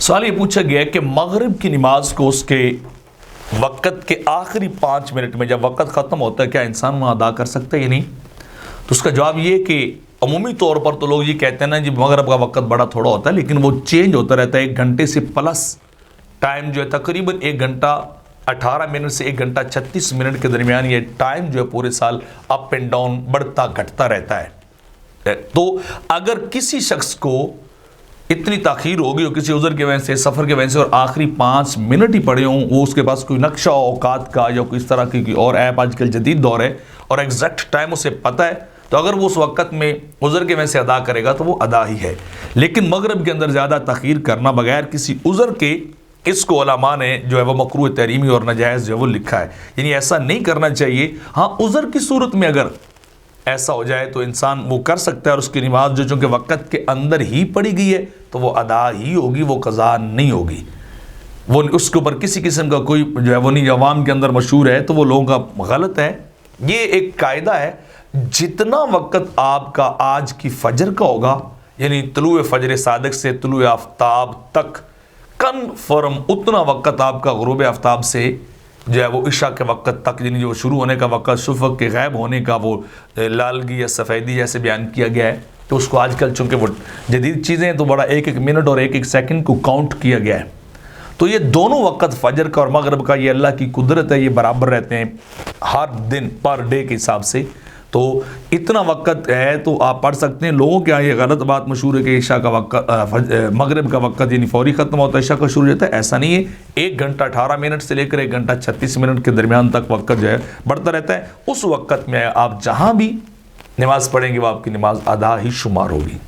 سوال یہ پوچھا گیا ہے کہ مغرب کی نماز کو اس کے وقت کے آخری 5 منٹ میں جب وقت ختم ہوتا ہے کیا انسان وہاں ادا کر سکتا ہے یا نہیں؟ تو اس کا جواب یہ کہ عمومی طور پر تو لوگ یہ کہتے ہیں نا جی مغرب کا وقت بڑا تھوڑا ہوتا ہے، لیکن وہ چینج ہوتا رہتا ہے. 1 گھنٹے سے پلس ٹائم جو ہے تقریباً 1 گھنٹہ 18 منٹ سے 1 گھنٹہ 36 منٹ کے درمیان یہ ٹائم جو ہے پورے سال اپ اینڈ ڈاؤن بڑھتا گھٹتا رہتا ہے. تو اگر کسی شخص کو اتنی تاخیر ہوگی اور کسی عذر کی وجہ سے سفر کی وجہ سے اور آخری 5 منٹ ہی پڑے ہوں، وہ اس کے پاس کوئی نقشہ اوقات کا یا کوئی اس طرح کی اور ایپ آج کل جدید دور ہے اور ایگزیکٹ ٹائم اسے پتہ ہے، تو اگر وہ اس وقت میں عذر کی وجہ سے ادا کرے گا تو وہ ادا ہی ہے. لیکن مغرب کے اندر زیادہ تاخیر کرنا بغیر کسی عذر کے، اس کو علماء نے جو ہے وہ مکروہ تحریمی اور ناجائز جو ہے وہ لکھا ہے، یعنی ایسا نہیں کرنا چاہیے. ہاں عذر کی صورت میں اگر ایسا ہو جائے تو انسان وہ کر سکتا ہے اور اس کی نماز جو چونکہ وقت کے اندر ہی پڑھی گئی ہے تو وہ ادا ہی ہوگی، وہ قضا نہیں ہوگی. وہ اس کے اوپر کسی قسم کا کوئی جو ہے وہ نہیں، عوام کے اندر مشہور ہے تو وہ لوگوں کا غلط ہے. یہ ایک قاعدہ ہے، جتنا وقت آپ کا آج کی فجر کا ہوگا یعنی طلوع فجر صادق سے طلوع آفتاب تک کنفرم اتنا وقت آپ کا غروب آفتاب سے جو ہے وہ عشاء کے وقت تک، یعنی جو شروع ہونے کا وقت شفق کے غائب ہونے کا وہ لالگی یا سفیدی جیسے بیان کیا گیا ہے، تو اس کو آج کل چونکہ وہ جدید چیزیں ہیں تو بڑا 1 منٹ اور 1 سیکنڈ کو کاؤنٹ کیا گیا ہے. تو یہ دونوں وقت فجر کا اور مغرب کا یہ اللہ کی قدرت ہے، یہ برابر رہتے ہیں ہر دن پر ڈے کے حساب سے. تو اتنا وقت ہے تو آپ پڑھ سکتے ہیں. لوگوں کے یہاں یہ غلط بات مشہور ہے کہ عشاء کا وقت مغرب کا وقت یعنی فوری ختم ہوتا ہے، عشاء کا شروع ہوتا ہے. ایسا نہیں ہے. 1 گھنٹہ 18 منٹ سے لے کر 1 گھنٹہ 36 منٹ کے درمیان تک وقت جو ہے بڑھتا رہتا ہے. اس وقت میں آپ جہاں بھی نماز پڑھیں گے وہ آپ کی نماز ادا ہی شمار ہوگی.